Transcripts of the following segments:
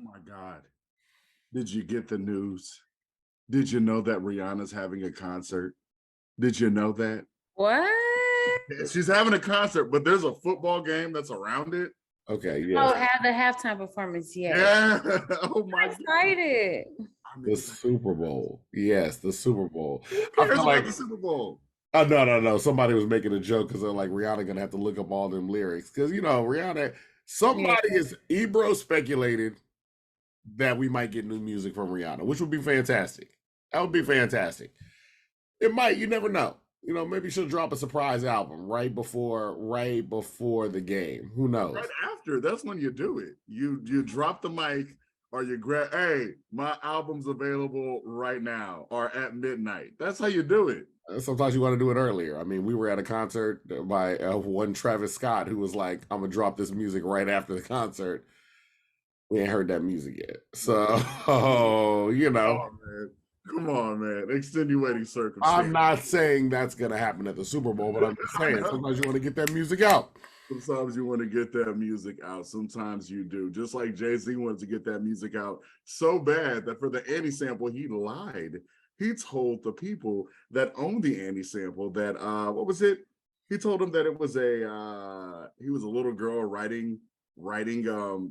my God. Did you get the news? Did you know that Rihanna's having a concert? Did you know that? What? She's having a concert, but there's a football game that's around it. Okay, Oh, yes. have the halftime performance, yes. Yeah. Oh my I'm God. excited. The Super Bowl. Yes, the Super Bowl. Who I cares feel about like the Super Bowl? no. Somebody was making a joke because they're like Rihanna gonna have to look up all them lyrics because Rihanna. Somebody is Ebro speculated that we might get new music from Rihanna, which would be fantastic. That would be fantastic. It might. You never know. Maybe she'll drop a surprise album right before the game. Who knows? Right after, that's when you do it. You drop the mic or you grab, hey, my album's available right now or at midnight. That's how you do it. Sometimes you want to do it earlier. I mean, we were at a concert by one Travis Scott who was like, I'm gonna drop this music right after the concert. We ain't heard that music yet. So, Come on, man. Extenuating circumstances. I'm not saying that's going to happen at the Super Bowl, but I'm just saying sometimes you want to get that music out. Sometimes you want to get that music out. Sometimes you do. Just like Jay-Z wanted to get that music out so bad that for the Annie sample, he lied. He told the people that owned the Annie sample that, what was it? He told them that it was he was a little girl writing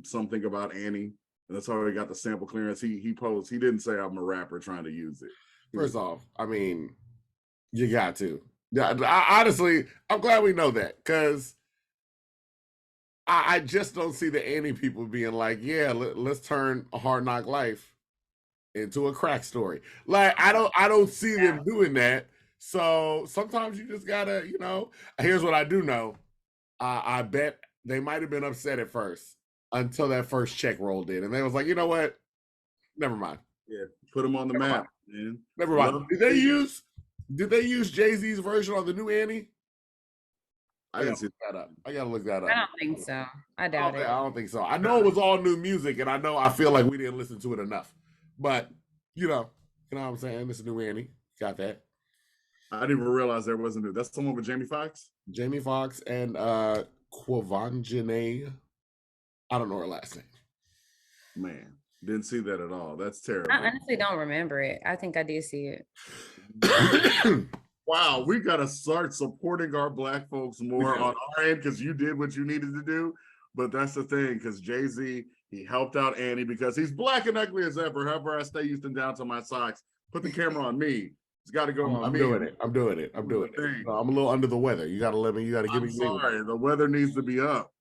something about Annie. And that's how he got the sample clearance. He posed. He didn't say I'm a rapper trying to use it. First off, I mean, you got to. Yeah, honestly, I'm glad we know that because I just don't see the Annie people being like, yeah, let's turn A Hard Knock Life into a crack story. Like I don't see them doing that. So sometimes you just gotta, Here's what I do know. I bet they might have been upset at first until that first check rolled in, and they was like, you know what? Never mind. Yeah, put them on the map, man. Never mind. Did they use Jay-Z's version on the new Annie? I gotta look that up. I gotta look that up. I don't think so. I doubt it. I don't think so. I know it was all new music, and I feel like we didn't listen to it enough. But you know what I'm saying? It's a new Annie. Got that. I didn't even realize there wasn't new. That's the one with Jamie Foxx? Jamie Foxx and Quvenzhané. I don't know her last name. Man, didn't see that at all. That's terrible. I honestly don't remember it. I think I did see it. Wow, we got to start supporting our Black folks more on our end because you did what you needed to do. But that's the thing, because Jay-Z, he helped out Annie because he's black and ugly as ever. However, I stay Houston down to my socks. Put the camera on me. It's got to go on me. I'm doing it. I'm doing it. I'm a little under the weather. You got to let me. You got to give me. Sorry, the weather needs to be up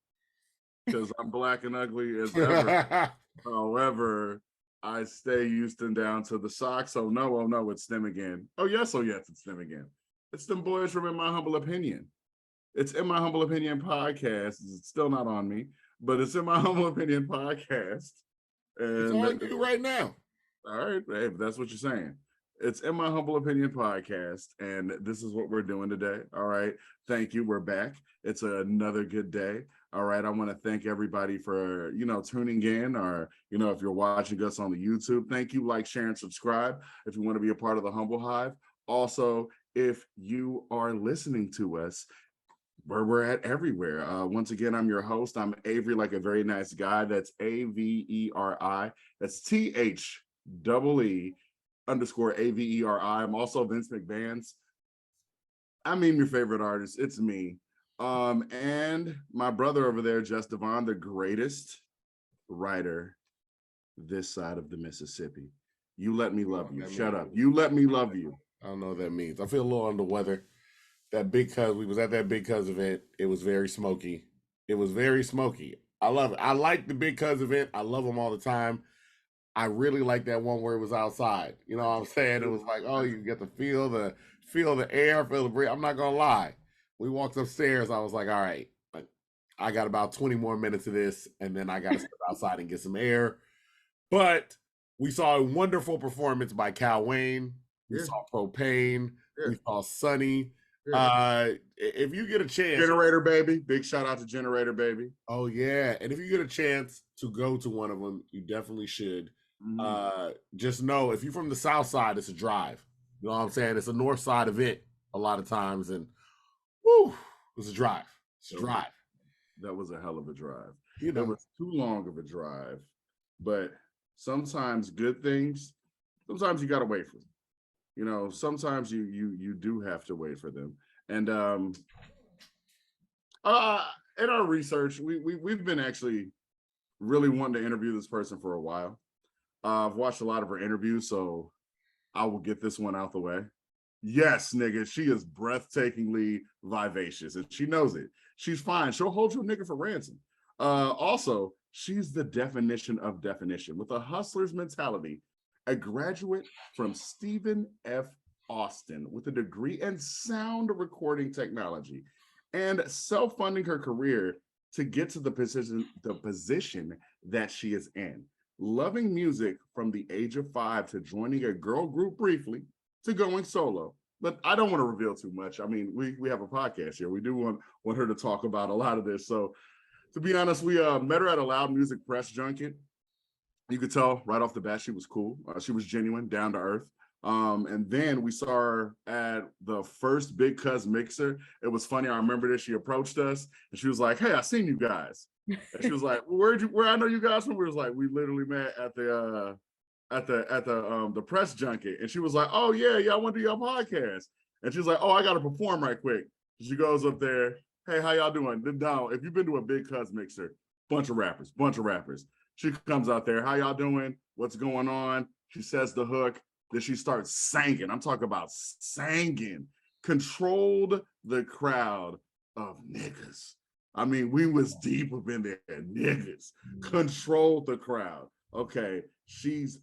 because I'm black and ugly as ever. However, I stay Houston down to the socks. Oh no, it's them again. Oh yes, it's them again. It's them boys from In My Humble Opinion. It's In My Humble Opinion podcast. It's still not on me, but it's In My Humble Opinion podcast. And it's on you right now. All right, hey, if that's what you're saying. It's In My Humble Opinion podcast, and this is what we're doing today. All right, thank you. We're back. It's another good day. All right, I want to thank everybody for tuning in, or if you're watching us on the YouTube, thank you. Like, share, and subscribe if you want to be a part of the Humble Hive. Also, if you are listening to us, where we're at everywhere. Once again, I'm your host. I'm Avery, like a very nice guy. That's AVERI. That's THEE_AVERI. I'm also Vince McVance. I mean, your favorite artist. It's me. And my brother over there, Just Devon, the greatest writer this side of the Mississippi. You let me love you. Shut up. You let me love you. I don't know what that means. I feel a little under the weather. We was at that Big Cuz event. It was very smoky. I love it. I like the Big Cuz event. I love them all the time. I really like that one where it was outside. You know what I'm saying? It was like, oh, you get to feel the air, feel the breeze. I'm not gonna lie. We walked upstairs. I was like, all right, I got about 20 more minutes of this, and then I got to step outside and get some air. But we saw a wonderful performance by Cal Wayne. We saw Propane. We saw Sunny. If you get a chance, Generator Baby, big shout out to Generator Baby. Oh yeah, and if you get a chance to go to one of them, you definitely should. Just know if you're from the South Side, it's a drive. You know what I'm saying? It's a North Side event a lot of times, and it's a drive. It's a drive. That was a hell of a drive. It was too long of a drive, but sometimes good things, sometimes you gotta wait for them. You know, sometimes you do have to wait for them. And in our research, we've been actually really wanting to interview this person for a while. I've watched a lot of her interviews, so I will get this one out the way. Yes, nigga, she is breathtakingly vivacious, and she knows it. She's fine. She'll hold you a nigga for ransom. Also, she's the definition of definition with a hustler's mentality, a graduate from Stephen F. Austin with a degree in sound recording technology and self-funding her career to get to the position that she is in. Loving music from the age of 5 to joining a girl group briefly to going solo. But I don't want to reveal too much. I mean, we have a podcast here. We do want her to talk about a lot of this. So to be honest, we met her at a Loud Music press junket. You could tell right off the bat she was cool. She was genuine, down to earth. And then we saw her at the first Big Cuz mixer. It was funny. I remember that she approached us and she was like, "Hey, I seen you guys." And she was like, "Where I know you guys from?" We was like, "We literally met at the press junket." And she was like, "Oh yeah, I went to your podcast." And she's like, "Oh, I gotta perform right quick." She goes up there, "Hey, how y'all doing?" Then down, if you've been to a Big Cuz mixer, bunch of rappers. She comes out there, "How y'all doing? What's going on?" She says the hook. Then she starts singing. I'm talking about singing. Controlled the crowd of niggas. I mean, we was deep up in there, niggas. Controlled the crowd. Okay, she's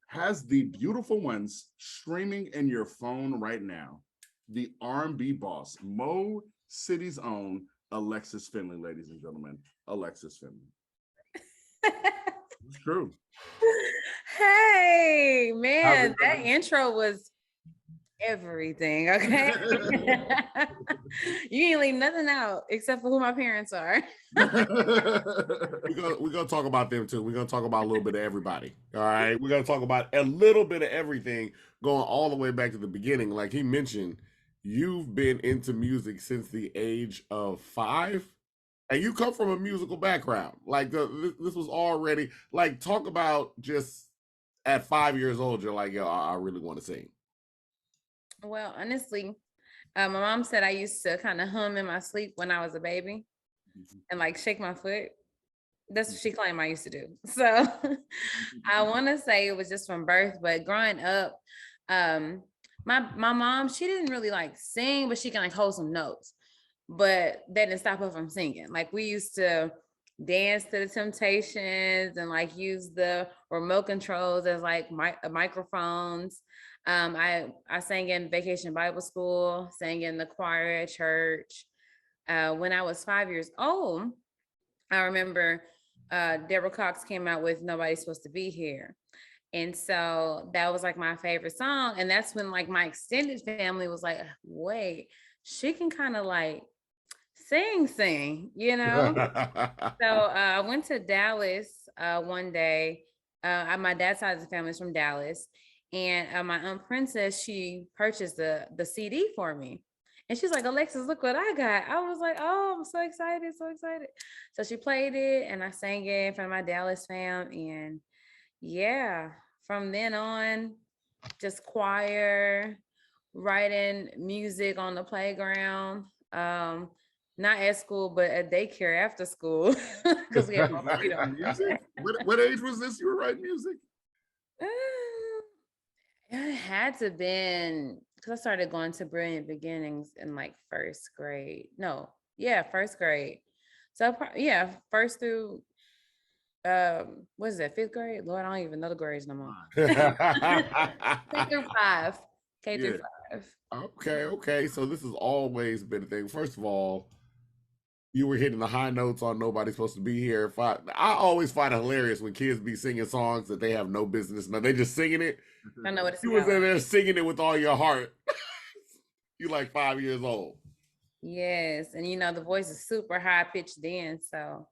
has the beautiful ones streaming in your phone right now. The R&B boss, Mo City's own Alexis Finley, ladies and gentlemen. Alexis Finley. It's true. Hey, man, that intro was everything, okay? You ain't leave nothing out except for who my parents are. We're gonna talk about them too. We're gonna talk about a little bit of everybody. All right. We're gonna talk about a little bit of everything, going all the way back to the beginning. Like he mentioned, you've been into music since the age of 5. And you come from a musical background. Like this was already like, talk about just at 5 years old, you're like, yo, I really want to sing. Well, honestly, my mom said I used to kind of hum in my sleep when I was a baby and like shake my foot. That's what she claimed I used to do. So I want to say it was just from birth, but growing up, my mom, she didn't really like sing, but she can like hold some notes. But that didn't stop her from singing. Like we used to dance to the Temptations and like use the remote controls as like microphones. I sang in Vacation Bible School, sang in the choir at church. When I was 5 years old, I remember Deborah Cox came out with "Nobody's Supposed to Be Here." And so that was like my favorite song. And that's when like my extended family was like, wait, she can kind of like sing, you know? So I went to Dallas one day. My dad's side of the family is from Dallas. And my Aunt Princess, she purchased the CD for me. And she's like, "Alexis, look what I got." I was like, "Oh, I'm so excited, so excited." So she played it and I sang it in front of my Dallas fam. And yeah, from then on, just choir, writing music on the playground. Not at school, but at daycare after school. Because we have no freedom. Music? What age was this you were writing music? It had to been because I started going to Brilliant Beginnings in like first grade. No, yeah, first grade. So yeah, first through what is that, fifth grade? Lord, I don't even know the grades no more. K through 5. K through 5. Okay. So this has always been a thing. First of all, you were hitting the high notes on "Nobody's Supposed to Be Here." I always find it hilarious when kids be singing songs that they have no business. No, they just singing it. I know what it's You was about. in there singing it with all your heart. You like 5 years old. Yes, and you know the voice is super high pitched then, so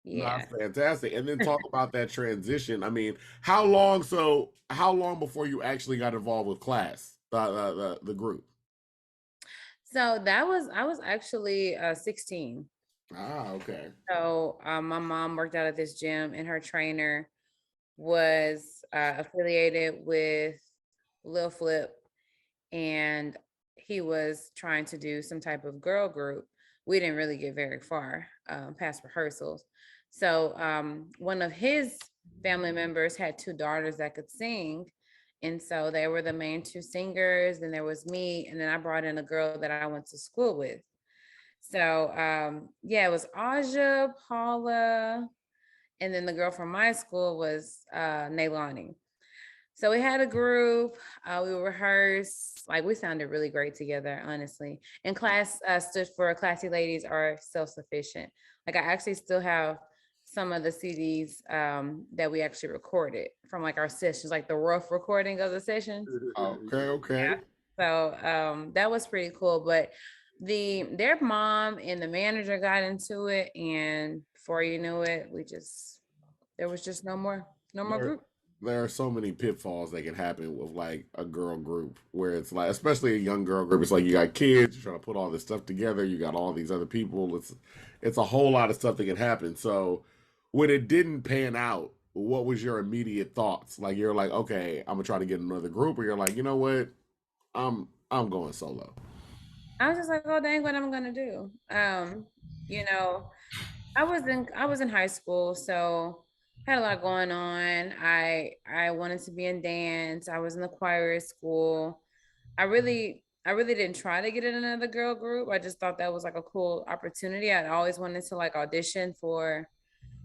yeah. That's fantastic. And then talk about that transition. I mean, how long before you actually got involved with class, the group? So I was actually 16. Ah, okay. So my mom worked out at this gym, and her trainer was affiliated with Lil Flip, and he was trying to do some type of girl group. We didn't really get very far past rehearsals. So one of his family members had two daughters that could sing. And so they were the main two singers. Then there was me. And then I brought in a girl that I went to school with. So yeah, it was Aja, Paula, and then the girl from my school was Nailani. So we had a group. We rehearsed. Like we sounded really great together, honestly. And class stood for Classy Ladies Are Self-Sufficient. Like I actually still have some of the CDs that we actually recorded from like our sessions, like the rough recording of the sessions. Okay, okay. So that was pretty cool. But their mom and the manager got into it, and before you knew it, there was just no more There, group. there are so many pitfalls that can happen with like a girl group where it's like, especially a young girl group, it's like you got kids, you're trying to put all this stuff together, you got all these other people. It's a whole lot of stuff that can happen. So when it didn't pan out, what was your immediate thoughts? Like you're like, okay, I'm gonna try to get another group, or you're like, you know what, I'm going solo. I was just like, oh dang, what I'm gonna do. You know, I was in high school, so had a lot going on. I wanted to be in dance. I was in the choir at school. I really didn't try to get in another girl group. I just thought that was like a cool opportunity. I'd always wanted to like audition for,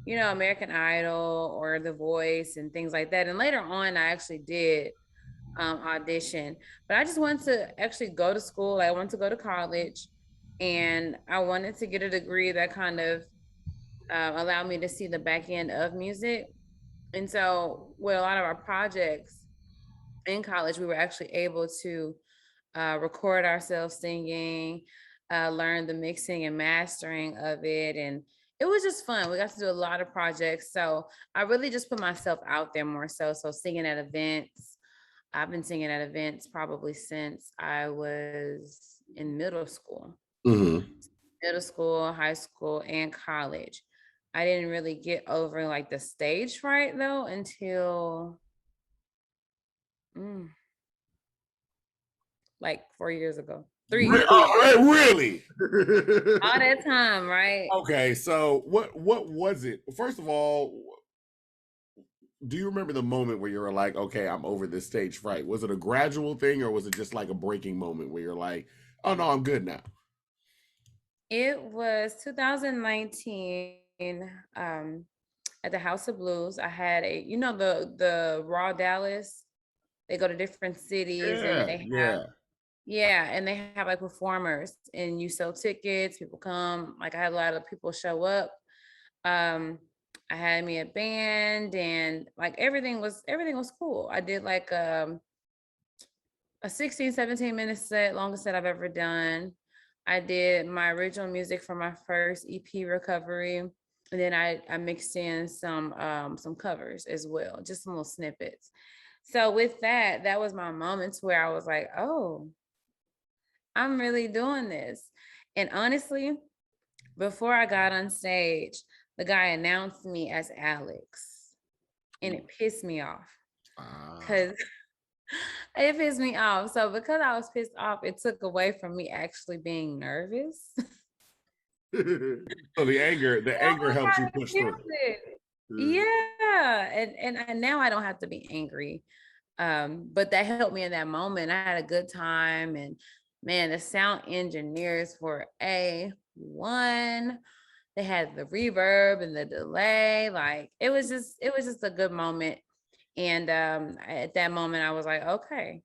American Idol or The Voice and things like that. And later on, I actually did audition, but I just wanted to actually go to school. I wanted to go to college, and I wanted to get a degree that kind of allowed me to see the back end of music. And so, with a lot of our projects in college, we were actually able to record ourselves singing, learn the mixing and mastering of it. And it was just fun. We got to do a lot of projects. So I really just put myself out there more so. So singing at events. I've been singing at events probably since I was in Mm-hmm. middle school, high school, and college. I didn't really get over like the stage fright though until mm, like 4 years ago, 3 years, Really? all that time, right? Okay, so what was it? First of all, do you remember the moment where you were like, okay, I'm over this stage fright? Was it a gradual thing or was it just like a breaking moment where you're like, oh no, I'm good now? It was 2019 at the House of Blues. I had the Raw Dallas. They go to different cities and Yeah, they have yeah. yeah, and they have like performers and you sell tickets, people come. Like I had a lot of people show up. Um I had me a band and like everything was cool. I did like a 16, 17 minute set, longest set I've ever done. I did my original music for my first EP recovery. And then I mixed in some covers as well, just some little snippets. So with that, that was my moments where I was like, oh, I'm really doing this. And honestly, before I got on stage, the guy announced me as Alex. And it pissed me off Ah. because it pissed me off. So because I was pissed off, it took away from me actually being nervous. So the anger I helps you kinda push feel through. it. Yeah. And now I don't have to be angry. But that helped me in that moment. I had a good time and man, the sound engineers were A1. They had the reverb and the delay. Like it was just a good moment. And at that moment I was like, okay,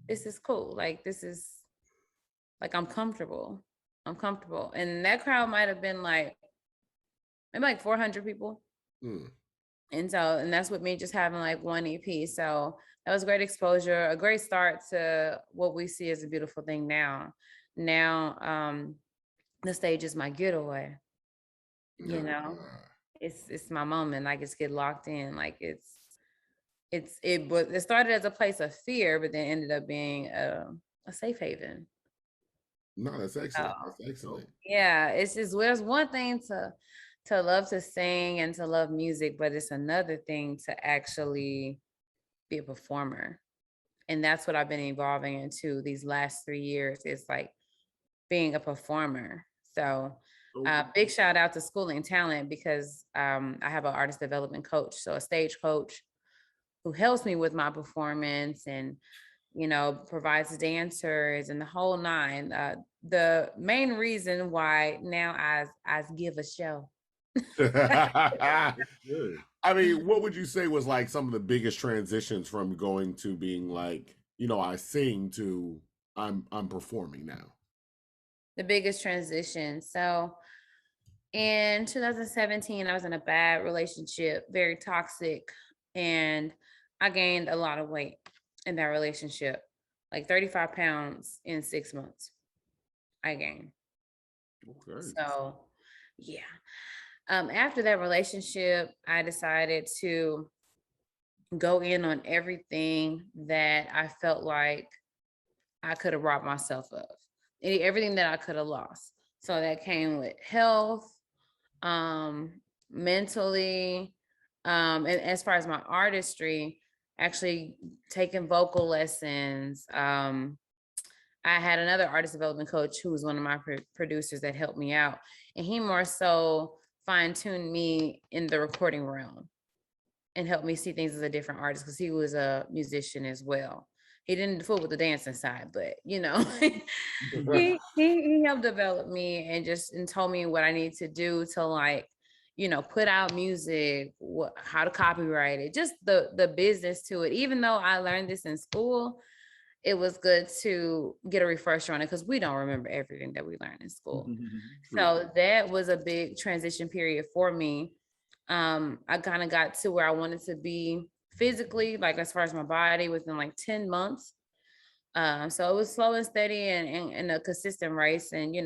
this is cool. Like this is like I'm comfortable. I'm comfortable. And that crowd might have been like maybe like 400 people. Mm. And that's with me just having like one EP. So that was great exposure, a great start to what we see as a beautiful thing now. Now, the stage is my getaway, you know. Ah. It's my moment. I just get locked in. Like it started as a place of fear, but then ended up being a safe haven. No, that's So excellent. That's excellent. yeah, it's just there's one thing to love to sing and to love music, but it's another thing to actually be a performer. And that's what I've been evolving into these last 3 years. It's like being a performer. So big shout out to Schooling Talent because I have an artist development coach, so a stage coach who helps me with my performance and provides dancers and the whole nine. The main reason why now I give a show. Good. I mean, what would you say was like some of the biggest transitions from going to being like, I sing to I'm performing now? The biggest transition. So in 2017, I was in a bad relationship, very toxic, and I gained a lot of weight in that relationship, like 35 pounds in 6 months. I gained. Okay. So, yeah. After that relationship, I decided to go in on everything that I felt like I could have robbed myself of, everything that I could have lost. So that came with health, mentally, and as far as my artistry, actually taking vocal lessons. I had another artist development coach who was one of my producers that helped me out, and he more so fine-tuned me in the recording realm and helped me see things as a different artist because he was a musician as well. He didn't fool with the dancing side, but he helped develop me and told me what I need to do to put out music, how to copyright it, just the business to it. Even though I learned this in school, it was good to get a refresher on it because we don't remember everything that we learned in school. So that was a big transition period for me. I kind of got to where I wanted to be physically, like as far as my body, within like 10 months. So it was slow and steady and a consistent race. And,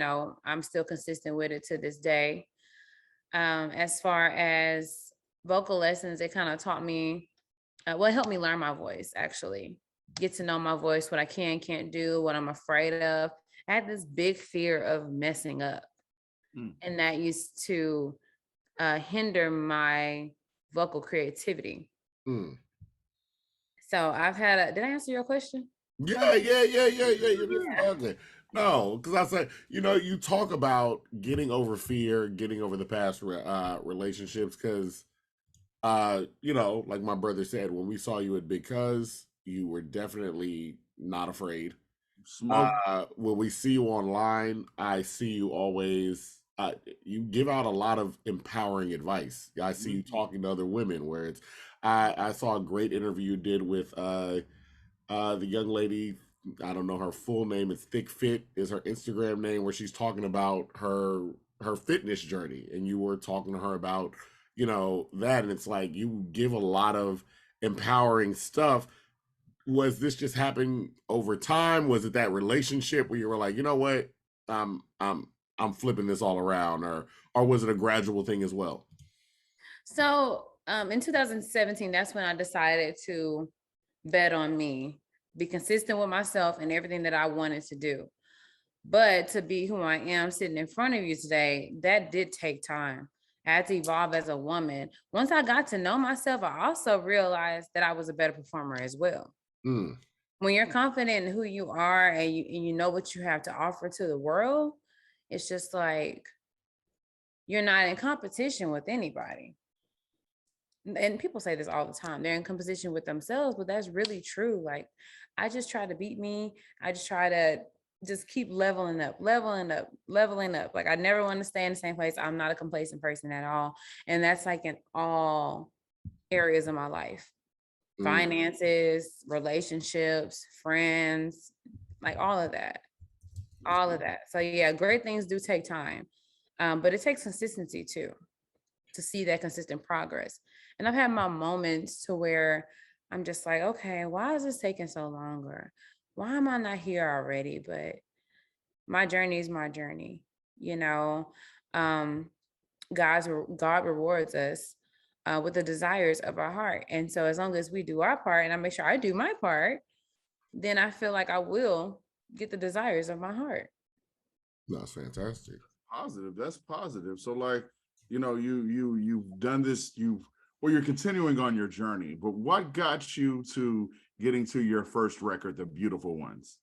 I'm still consistent with it to this day. As far as vocal lessons, it kind of taught me, it helped me learn my voice, actually. Get to know my voice, what I can't do, what I'm afraid of. I had this big fear of messing up. And that used to hinder my vocal creativity. So I've had did I answer your question? Yeah. Okay. No, because I said, you talk about getting over fear, getting over the past relationships, because, like my brother said, when we saw you at Because, you were definitely not afraid. Smoke. When we see you online, I see you always, you give out a lot of empowering advice. I see you talking to other women where I saw a great interview you did with, the young lady, I don't know her full name. It's Thick Fit is her Instagram name, where she's talking about her fitness journey, and you were talking to her about that, and it's like you give a lot of empowering stuff. Was this just happening over time? Was it that relationship where you were like, you know what, I'm I'm I'm flipping this all around, or was it a gradual thing as well? So in 2017, that's when I decided to bet on me, be consistent with myself and everything that I wanted to do. But to be who I am sitting in front of you today, that did take time. I had to evolve as a woman. Once I got to know myself, I also realized that I was a better performer as well. When you're confident in who you are and you know what you have to offer to the world, it's just like you're not in competition with anybody. And people say this all the time. They're in competition with themselves, but that's really true. Like, I just try to beat me. I just try to just keep leveling up, leveling up, leveling up. Like, I never want to stay in the same place. I'm not a complacent person at all. And that's like in all areas of my life. Finances, relationships, friends, like all of that. All of that. So yeah, great things do take time. But it takes consistency too, to see that consistent progress. And I've had my moments to where I'm just like, okay, why is this taking so longer? Why am I not here already? But my journey is my journey. You know, um, God rewards us with the desires of our heart. And so as long as we do our part, and I make sure I do my part, then I feel like I will get the desires of my heart. That's fantastic. Positive. That's positive. So like, you've done this, you're continuing on your journey, but what got you to getting to your first record, The Beautiful Ones?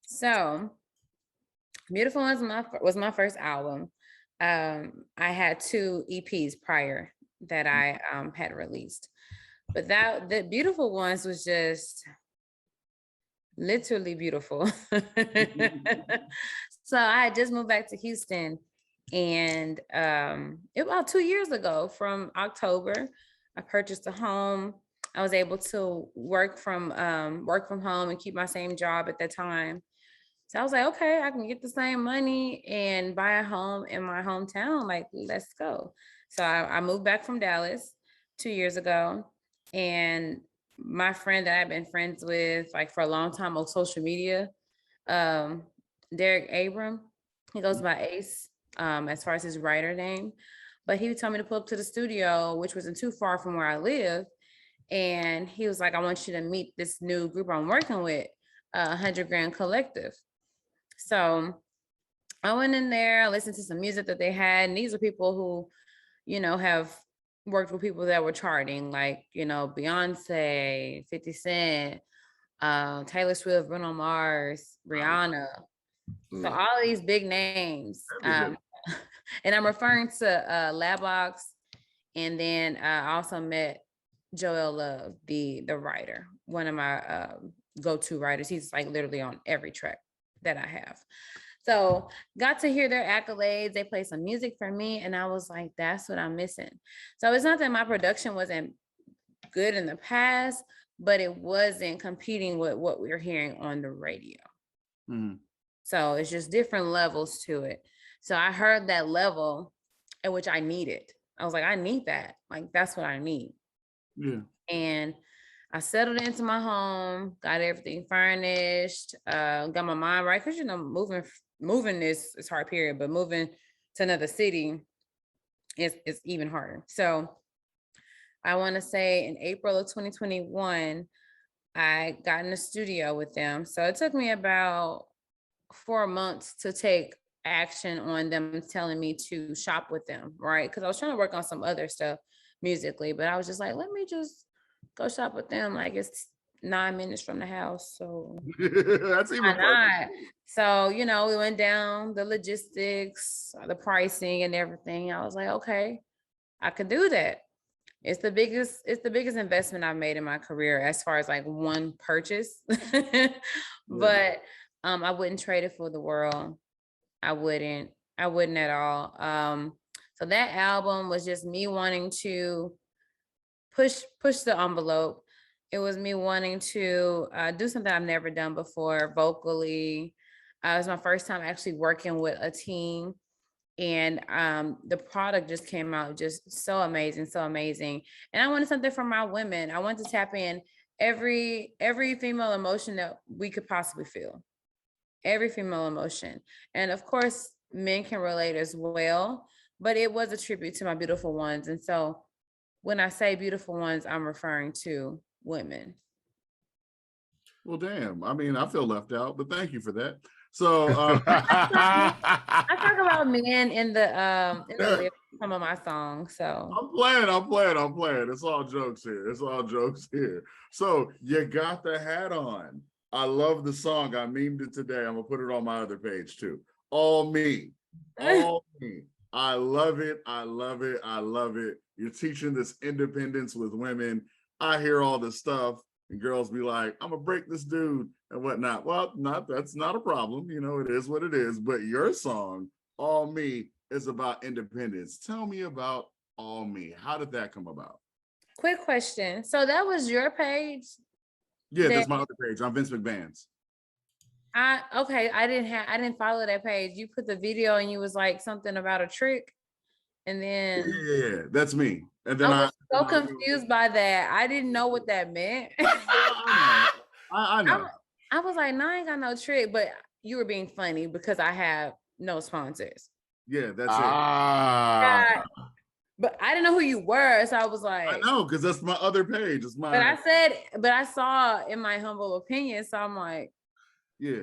So Beautiful Ones was my first album. I had 2 EPs prior that I had released, but the Beautiful Ones was just literally beautiful. So I had just moved back to Houston, and about 2 years ago, from October, I purchased a home. I was able to work from home and keep my same job at that time. So I was like, okay, I can get the same money and buy a home in my hometown. Like, let's go. So I moved back from Dallas 2 years ago, and my friend that I've been friends with like for a long time on social media, Derek Abram, he goes by Ace, as far as his writer name, but he told me to pull up to the studio, which wasn't too far from where I live. And he was like, I want you to meet this new group I'm working with, 100 Grand Collective. So I went in there, I listened to some music that they had. And these are people who, have worked with people that were charting, like, Beyonce, 50 Cent, Taylor Swift, Bruno Mars, Rihanna. So all these big names. And I'm referring to Labbox. And then I also met Joel Love, the writer, one of my go-to writers. He's like literally on every track that I have. So got to hear their accolades. They played some music for me, and I was like, that's what I'm missing. So it's not that my production wasn't good in the past, but it wasn't competing with what we were hearing on the radio. So it's just different levels to it. So I heard that level at which I needed. I was like, I need that. Like, that's what I need. Yeah. And I settled into my home, got everything furnished, got my mind right. Cause moving is hard period, but moving to another city is even harder. So I want to say in April of 2021, I got in the studio with them. So it took me about 4 months to take action on them telling me to shop with them, right? Because I was trying to work on some other stuff musically, but I was just like, let me just go shop with them. Like, it's 9 minutes from the house, so that's even not. So we went down the logistics, the pricing, and everything. I was like, okay, I could do that. It's the biggest investment I've made in my career as far as like one purchase. But I wouldn't trade it for the world. I wouldn't at all. So that album was just me wanting to push the envelope. It was me wanting to do something I've never done before vocally. It was my first time actually working with a team. And the product just came out just so amazing. And I wanted something for my women. I wanted to tap in every female emotion that we could possibly feel. Every female emotion. And of course, men can relate as well, but it was a tribute to my beautiful ones. And so when I say beautiful ones, I'm referring to women. Well, damn. I mean, I feel left out, but thank you for that. So I talk about men in the lyrics, some of my songs. So I'm playing. It's all jokes here. So you got the hat on. I love the song. I memed it today. I'm gonna put it on my other page too. All me. I love it. You're teaching this independence with women. I hear all this stuff, and girls be like, I'm gonna break this dude and whatnot. Well, that's not a problem. It is what it is. But your song, All Me, is about independence. Tell me about All Me. How did that come about? Quick question. So that was your page? Yeah, that's my other page. I'm Vince McMahon's. I didn't follow that page. You put the video and you was like something about a trick, and then yeah, that's me. And then I was so confused by that. I didn't know what that meant. I know. I was like, no, I ain't got no trick, but you were being funny because I have no sponsors. Yeah, that's it. But I didn't know who you were, so I was like, I know, because that's my other page. But I saw in my humble opinion, so I'm like, yeah.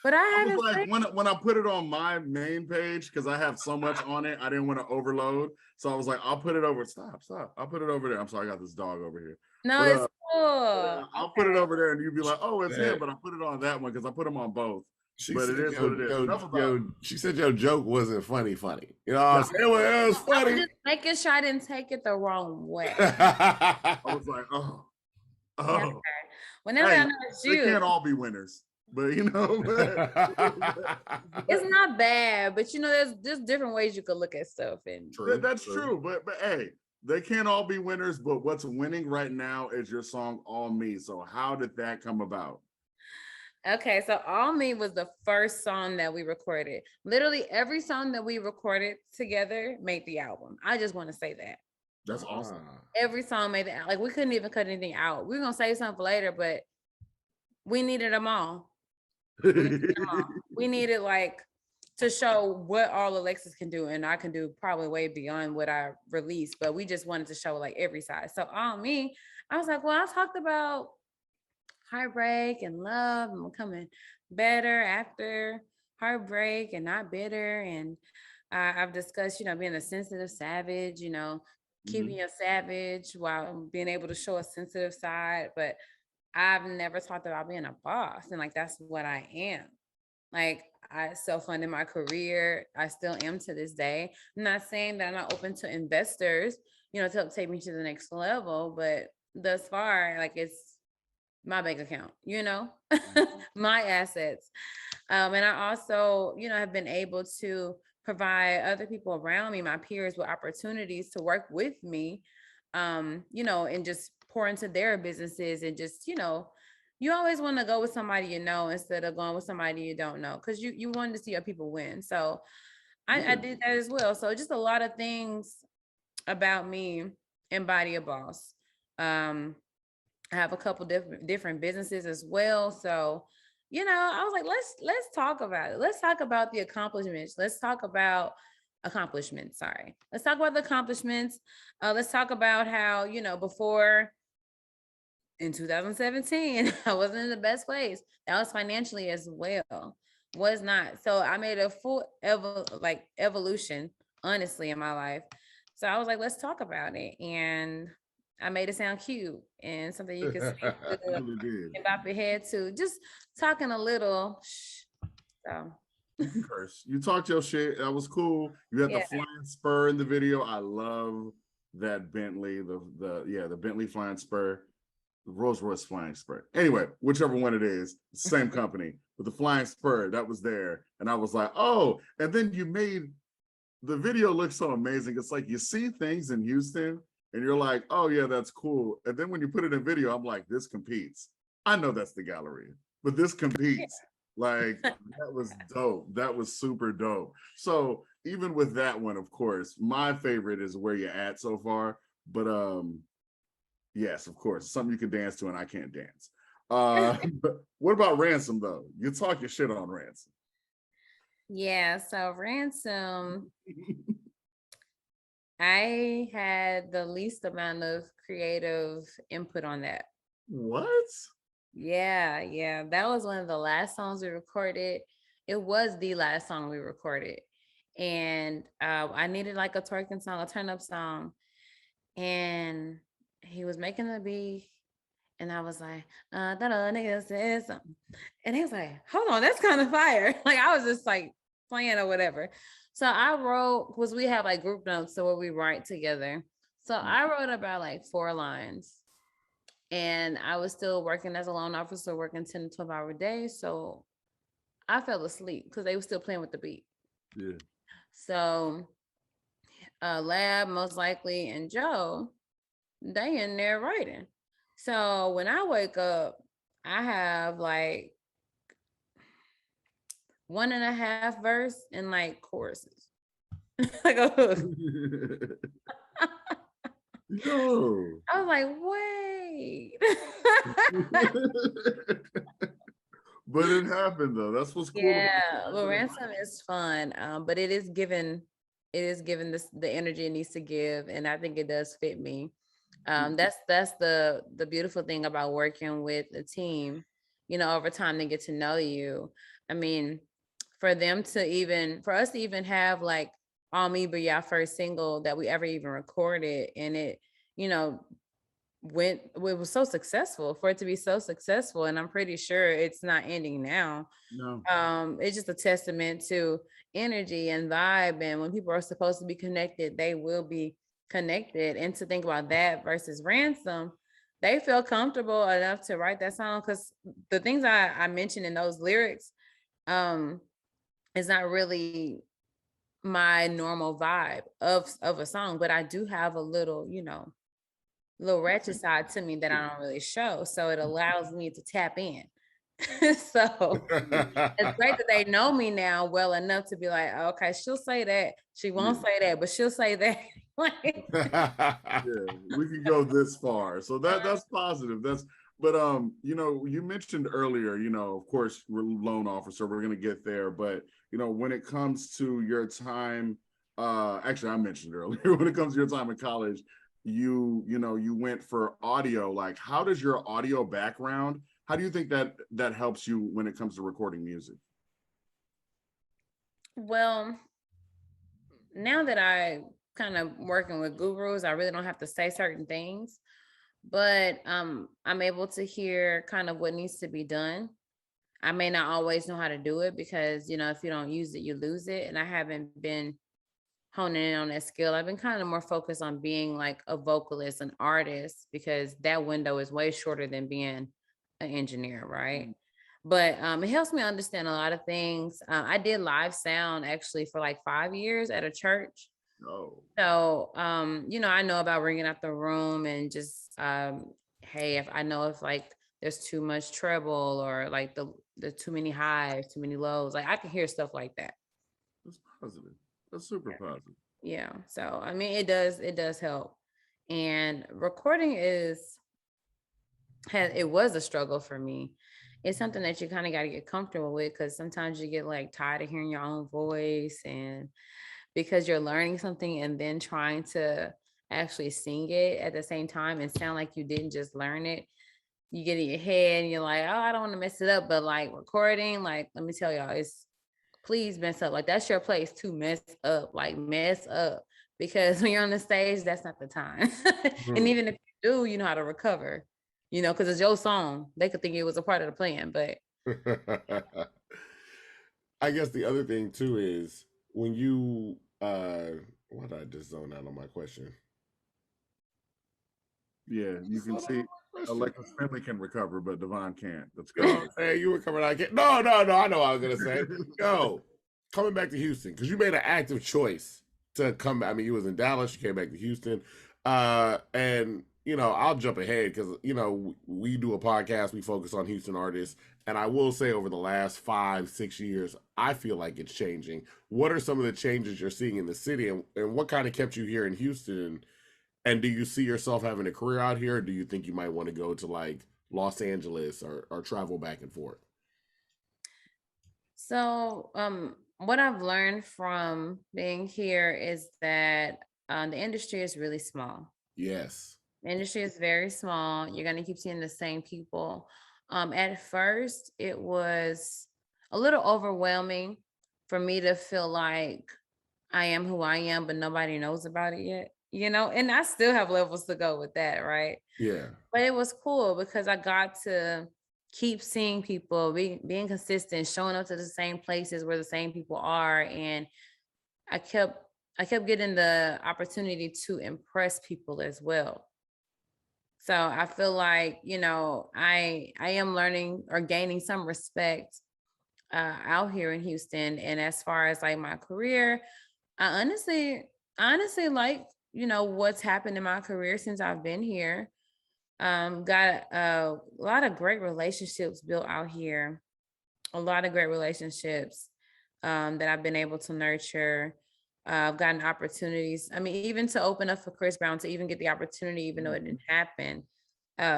But I I was haven't like, said, when I put it on my main page, because I have so much on it, I didn't want to overload. So I was like, I'll put it over. Stop. I'll put it over there. I'm sorry, I got this dog over here. no, But it's cool. I'll put it Okay. over there, and you'd be like, oh, it's him. Man, But I put it on that one because I put them on both. she But it said is what it is. Enough about she said your joke wasn't funny. You know what I'm saying? Well, it was I was funny. just making sure I didn't take it the wrong way. I was like, oh. Never. Whenever Hey, I know it's they you, can't all be winners, but it's not bad. But there's different ways you could look at stuff. And that's true. But hey, they can't all be winners. But what's winning right now is your song "All Me." So how did that come about? okay, so All Me was the first song that we recorded. Literally every song that we recorded together made the album. I just want to say that. That's awesome. Every song made the like we couldn't even cut anything out. We were gonna save something for later, but we needed them all. We needed like to show what all Alexis can do, and I can do probably way beyond what I released, but we just wanted to show like every side. So All Me, I was like, well, I talked about heartbreak and love and becoming better after heartbreak and not bitter. And I've discussed, being a sensitive savage, keeping your savage while being able to show a sensitive side. But I've never talked about being a boss. And like, that's what I am. Like, I self-funded my career. I still am to this day. I'm not saying that I'm not open to investors, to help take me to the next level. But thus far, like, it's my bank account, my assets. And I also, have been able to provide other people around me, my peers, with opportunities to work with me, and just pour into their businesses and just, you always want to go with somebody instead of going with somebody you don't know, because you wanted to see your people win. So I did that as well. So just a lot of things about me embody a boss. I have a couple different businesses as well. So, I was like, let's talk about it. Let's talk about the accomplishments. Let's talk about accomplishments. Sorry. Let's talk about the accomplishments. Let's talk about how, before in 2017, I wasn't in the best place. That was financially as well. Was not. So I made a full evolution, honestly, in my life. So I was like, let's talk about it. And I made it sound cute and something you can say and bop your head to. Just talking a little. So you can curse. You talked your shit. That was cool. You had the flying spur in the video. I love that Bentley, the Bentley flying spur, the Rolls Royce flying spur. Anyway, whichever one it is, same company. But the flying spur that was there, and I was like, oh. And then you made the video look so amazing. It's like you see things in Houston and you're like, oh yeah, that's cool. And then when you put it in video, I'm like, this competes. I know that's the Galleria, but this competes. Like, that was dope. That was super dope. So even with that one, of course, my favorite is Where You At so far. But yes, of course, something you can dance to and I can't dance. But what about Ransom though? You talk your shit on Ransom. Yeah, so Ransom, I had the least amount of creative input on that. What? Yeah. That was one of the last songs we recorded. It was the last song we recorded. And I needed like a twerking song, a turn up song. And he was making the beat. And I was like, that nigga said something. And he was like, hold on, that's kind of fire. Like, I was just like playing or whatever. So I wrote, because we have like group notes, so where we write together. So I wrote about like 4 lines. And I was still working as a loan officer, working 10 to 12-hour days. So I fell asleep because they were still playing with the beat. Yeah. So Lab, most likely, and Joe, they in there writing. So when I wake up, I have like 1.5 verse and like choruses. Like a hook. Yo. I was like, wait. But it happened though. That's what's cool. Yeah, well, Ransom is fun, but it is given this the energy it needs to give, and I think it does fit me. That's the beautiful thing about working with a team over time they get to know you. I mean, for us to even have like All Me But Yeah first single that we ever even recorded, and it, you know, it was so successful, for it to be so successful, and I'm pretty sure it's not ending now. No. It's just a testament to energy and vibe, and when people are supposed to be connected, they will be connected. And to think about that versus Ransom, they feel comfortable enough to write that song, because the things I mentioned in those lyrics is not really my normal vibe of a song, but I do have a little, little ratchet side to me that I don't really show. So it allows me to tap in. So it's great that they know me now well enough to be like, okay, she'll say that. She won't say that, but she'll say that. Yeah, we can go this far. So that's positive. But you mentioned earlier, of course, we're loan officer, we're gonna get there, but when it comes to your time, actually I mentioned earlier, when it comes to your time in college, you went for audio. Like, how does your audio background, how do you think that helps you when it comes to recording music? Well, now that I kind of working with gurus, I really don't have to say certain things, but I'm able to hear kind of what needs to be done. I may not always know how to do it because, if you don't use it, you lose it. And I haven't been honing in on that skill. I've been kind of more focused on being like a vocalist, an artist, because that window is way shorter than being an engineer, right? But it helps me understand a lot of things. I did live sound actually for like 5 years at a church. Oh, So, I know about ringing out the room and just, hey, if I know if like there's too much treble or like the too many highs, too many lows, like I can hear stuff like that. that's positive. That's super positive. Yeah. So, I mean, it does help. And recording it was a struggle for me. It's something that you kind of got to get comfortable with, because sometimes you get like tired of hearing your own voice, and because you're learning something and then trying to actually sing it at the same time and sound like you didn't just learn it, you get in your head and you're like, oh, I don't want to mess it up. But like recording, like, let me tell y'all, please mess up. Like, that's your place to mess up, like mess up. Because when you're on the stage, that's not the time. And even if you do, you know how to recover, because it's your song. They could think it was a part of the plan, but I guess the other thing too is when you why did I just zone out on my question? Yeah, you can see Alexis Finley can recover, but Devon can't. That's No, good. hey, you recovered. I can't. No. I know what I was gonna say. Yo, coming back to Houston, because you made an active choice to come. I mean, you was in Dallas, you came back to Houston, and I'll jump ahead because we do a podcast. We focus on Houston artists, and I will say over the last 5-6 years, I feel like it's changing. What are some of the changes you're seeing in the city, and what kind of kept you here in Houston? And do you see yourself having a career out here, or do you think you might want to go to like Los Angeles or travel back and forth? so what I've learned from being here is that the industry is really small. Yes. The industry is very small. You're going to keep seeing the same people. At first, it was a little overwhelming for me to feel like I am who I am, but nobody knows about it yet, and I still have levels to go with that, right? Yeah. But it was cool because I got to keep seeing people, being consistent, showing up to the same places where the same people are. And I kept getting the opportunity to impress people as well. So I feel like, I am learning or gaining some respect out here in Houston. And as far as like my career, I honestly like, what's happened in my career since I've been here. Got a lot of great relationships built out here, a lot of great relationships that I've been able to nurture. I've gotten opportunities. I mean, even to open up for Chris Brown, to even get the opportunity, even though it didn't happen,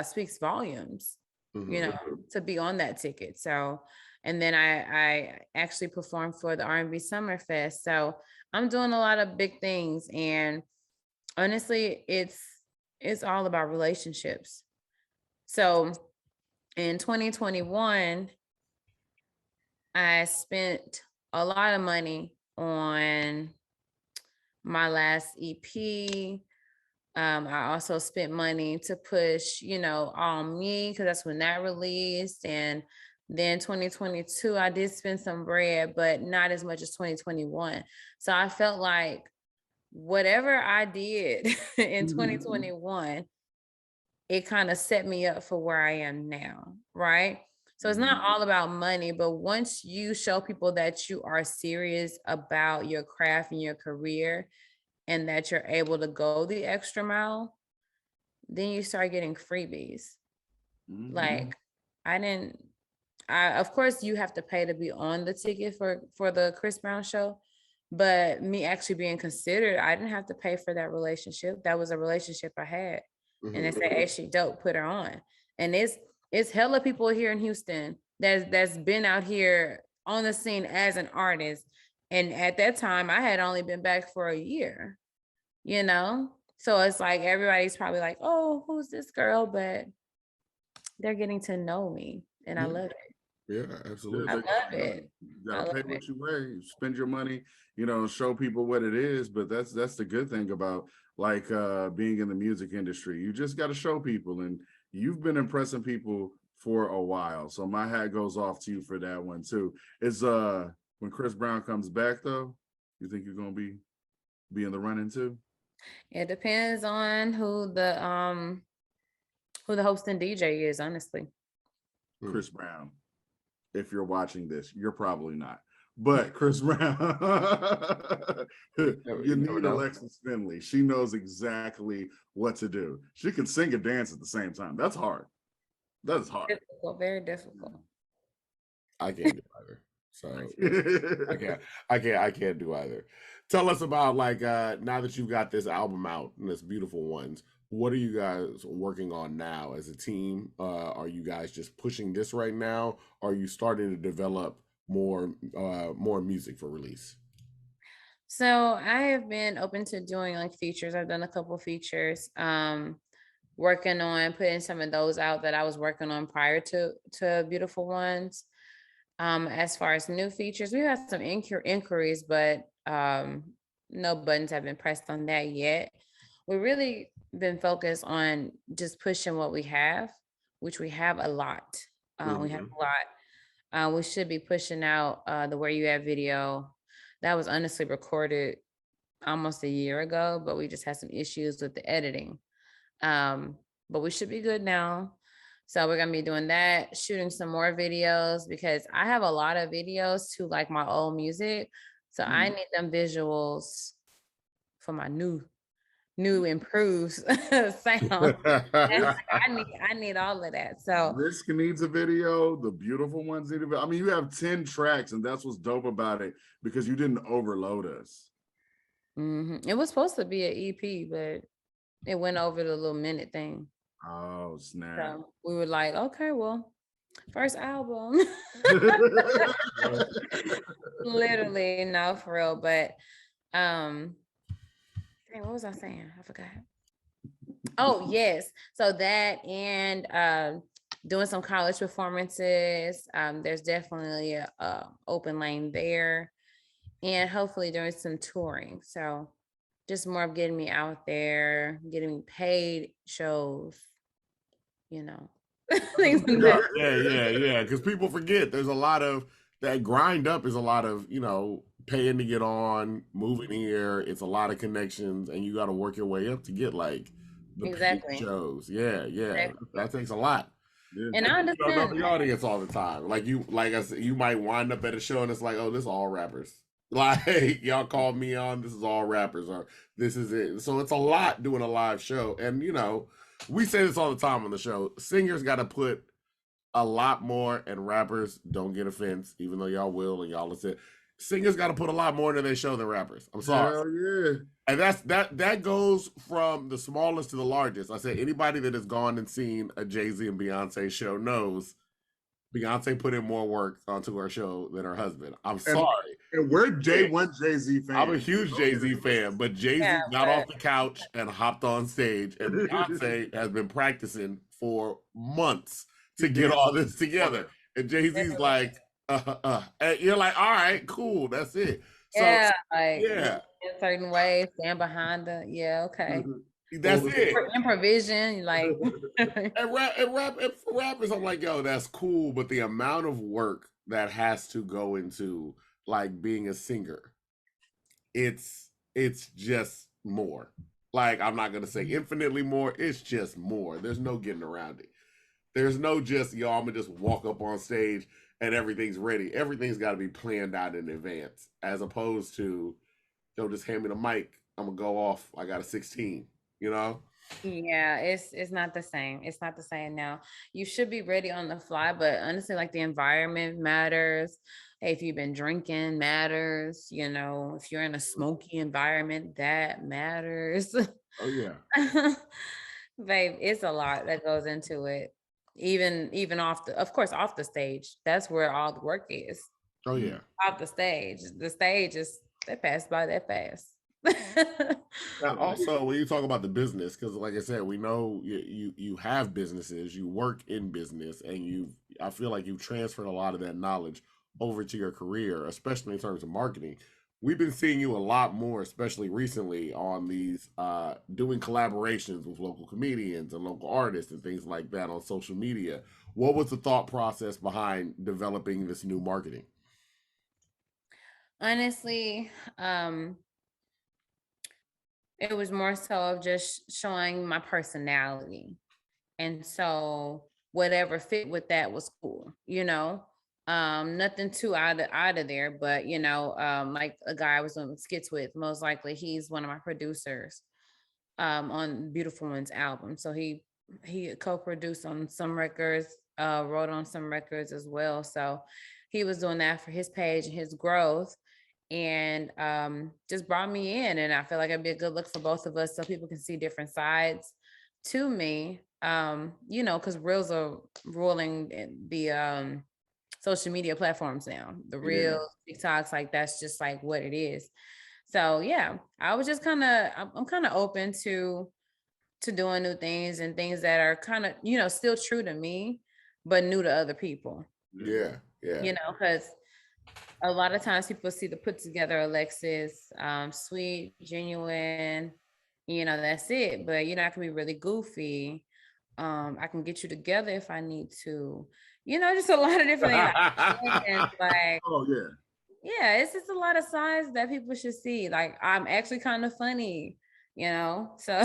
speaks volumes, to be on that ticket. So, and then I actually performed for the R&B Summer Fest. So I'm doing a lot of big things. And honestly, it's all about relationships. So In 2021, I spent a lot of money on my last EP. I also spent money to push, On Me, because that's when that released. And then 2022, I did spend some bread, but not as much as 2021. So I felt like whatever I did in 2021, it kind of set me up for where I am now, right? So it's not all about money, but once you show people that you are serious about your craft and your career and that you're able to go the extra mile, then you start getting freebies. Like of course you have to pay to be on the ticket for the Chris Brown show, but me actually being considered, I didn't have to pay for that relationship. That was a relationship I had. And they said, hey, she dope, put her on. And it's hella people here in Houston that's been out here on the scene as an artist. And at that time, I had only been back for a year, So it's like everybody's probably like, oh, who's this girl? But they're getting to know me, and I love it. Yeah, absolutely. I love it. You gotta pay what you weigh. You spend your money, show people what it is. But that's the good thing about being in the music industry. You just got to show people, and you've been impressing people for a while. So my hat goes off to you for that one too. Is when Chris Brown comes back though, you think you're gonna be in the running too? It depends on who the host and DJ is, honestly. Chris Brown. If you're watching this, you're probably not. But Chris Brown, you need Alexis Finely. She knows exactly what to do. She can sing and dance at the same time. That's hard. That's hard. Difficult, very difficult. I can't do either. So I can't do either. Tell us about now that you've got this album out and this Beautiful Ones, what are you guys working on now as a team? Are you guys just pushing this right now? Or are you starting to develop more music for release? So I have been open to doing features. I've done a couple features, working on putting some of those out that I was working on prior to Beautiful Ones. As far as new features, we have some inquiries, but no buttons have been pressed on that yet. We've really been focused on just pushing what we have, which we have a lot. We have a lot. We should be pushing out the Where You At video. That was honestly recorded almost a year ago, but we just had some issues with the editing. But we should be good now. So we're going to be doing that, shooting some more videos, because I have a lot of videos to my old music. So I need them visuals for my new improved sound. I need all of that. So Risk needs a video. The Beautiful Ones need a video. I mean, you have 10 tracks, and that's what's dope about it, because you didn't overload us. It was supposed to be an EP, but it went over the little minute thing. Oh, snap. So we were like, okay, well, first album. Literally, no, for real. But dang, what was I saying? I forgot. Oh, yes. So that and doing some college performances. There's definitely a open lane there. And hopefully doing some touring. So just more of getting me out there, getting me paid shows, things like that. Yeah. Because people forget there's a lot of that grind up is a lot of, paying to get on, moving here. It's a lot of connections, and you got to work your way up to get the exactly shows. Yeah. Exactly. That takes a lot. Yeah. And I understand. You don't know the audience all the time. Like I said, you might wind up at a show and it's like, oh, this is all rappers. Y'all called me on, this is all rappers, or this is it. So it's a lot doing a live show. And we say this all the time on the show. Singers got to put a lot more, and rappers, don't get offense, even though y'all will and y'all listen. Singers got to put a lot more into their show than rappers. I'm sorry. Hell yeah. And that goes from the smallest to the largest. I said anybody that has gone and seen a Jay-Z and Beyonce show knows Beyonce put in more work onto her show than her husband. I'm sorry. And we're day one Jay-Z fans. I'm a huge Jay-Z fan, but Jay-Z got off the couch and hopped on stage, and Beyonce has been practicing for months to get all this together. And Jay-Z's like, and you're like, all right, cool, that's it. So Yeah, like yeah, in a certain way, stand behind the okay. that's it. Improvisation, like And for rappers, I'm like, yo, that's cool, but the amount of work that has to go into like being a singer, it's just more. Like, I'm not gonna say infinitely more, it's just more. There's no getting around it. There's no just, yo, I'm gonna just walk up on stage and everything's ready. Everything's got to be planned out in advance, as opposed to, yo, just hand me the mic, I'm gonna go off, I got a 16, you know? yeah, it's not the same. It's not the same now. You should be ready on the fly, but honestly, like the environment matters. If you've been drinking matters, if you're in a smoky environment, that matters. Oh yeah. Babe, it's a lot that goes into it. Even of course, off the stage. That's where all the work is. Oh yeah. Off the stage. The stage is they pass by that fast. Now, also, when you talk about the business, because like I said, we know you have businesses, you work in business, and I feel like you've transferred a lot of that knowledge over to your career, especially in terms of marketing. We've been seeing you a lot more, especially recently, on these doing collaborations with local comedians and local artists and things like that on social media. What was the thought process behind developing this new marketing? Honestly, it was more so of just showing my personality. And so whatever fit with that was cool, nothing too out of there, but like a guy I was doing skits with, most likely he's one of my producers on Beautiful One's album. So he co-produced on some records, wrote on some records as well. So he was doing that for his page and his growth, and just brought me in, and I feel like it'd be a good look for both of us so people can see different sides to me, because reels are ruling the social media platforms now, the reels, TikToks, like that's just like what it is. So yeah, I'm kind of open to doing new things and things that are kind of still true to me but new to other people. Yeah Because a lot of times people see the put together Alexis, sweet, genuine, that's it. But I can be really goofy. I can get you together if I need to. Just a lot of different things. And like, oh yeah. Yeah, it's just a lot of sides that people should see. Like, I'm actually kind of funny, so.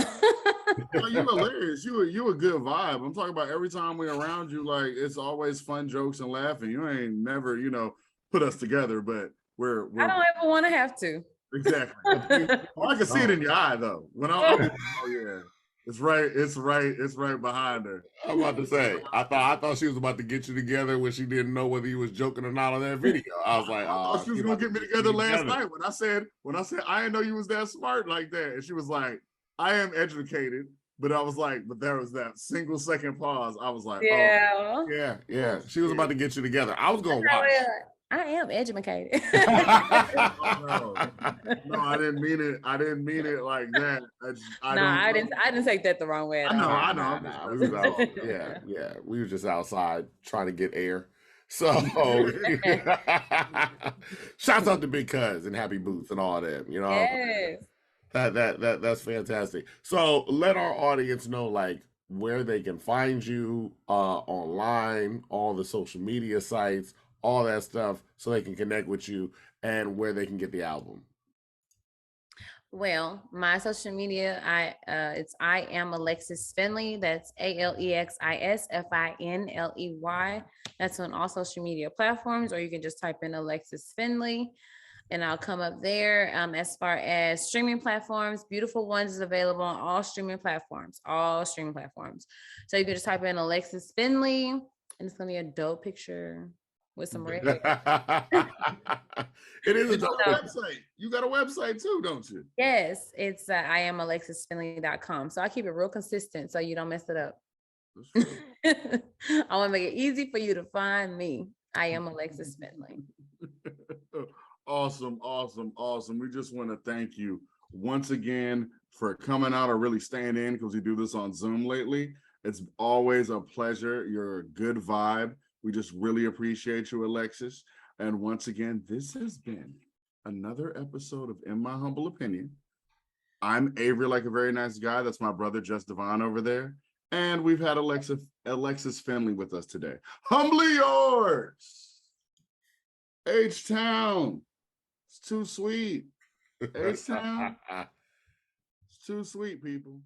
No, you hilarious. You a good vibe. I'm talking about every time we're around you, like it's always fun jokes and laughing. You ain't never, put us together, but we're I don't ever want to have to. Exactly. Well, I can see it in your eye though. When I'm oh yeah. It's right behind her. I'm about to say, I thought she was about to get you together when she didn't know whether you was joking or not on that video. I was like, I thought she was gonna get me together last night when I said I didn't know you was that smart like that. And she was like, I am educated, but I was like, but there was that single second pause. I was like, yeah. Yeah. She was about to get you together. I was gonna watch. I am educated. No, I didn't mean it. I didn't mean it like that. I didn't take that the wrong way. I know. Yeah. We were just outside trying to get air. So shouts out to Big Cuz and Happy Boots and all that. Yes. That's fantastic. So let our audience know like where they can find you online, all the social media sites, all that stuff, so they can connect with you, and where they can get the album. Well, my social media, I am Alexis Finley. That's AlexisFinley. That's on all social media platforms, or you can just type in Alexis Finley and I'll come up there. As far as streaming platforms, Beautiful Ones is available on all streaming platforms. So you can just type in Alexis Finley, and it's gonna be a dope picture with some red hair. It is a dope website. You got a website too, don't you? Yes, it's IamAlexisFinley.com. So I keep it real consistent so you don't mess it up. I want to make it easy for you to find me. I am Alexis Finley. Awesome. We just want to thank you once again for coming out or really staying in, because we do this on Zoom lately. It's always a pleasure. You're a good vibe. We just really appreciate you, Alexis. And once again, this has been another episode of In My Humble Opinion. I'm Avery, like a very nice guy. That's my brother, Just Devon, over there. And we've had Alexis Finley with us today. Humbly yours, H-Town. It's too sweet. H-Town. It's too sweet, people.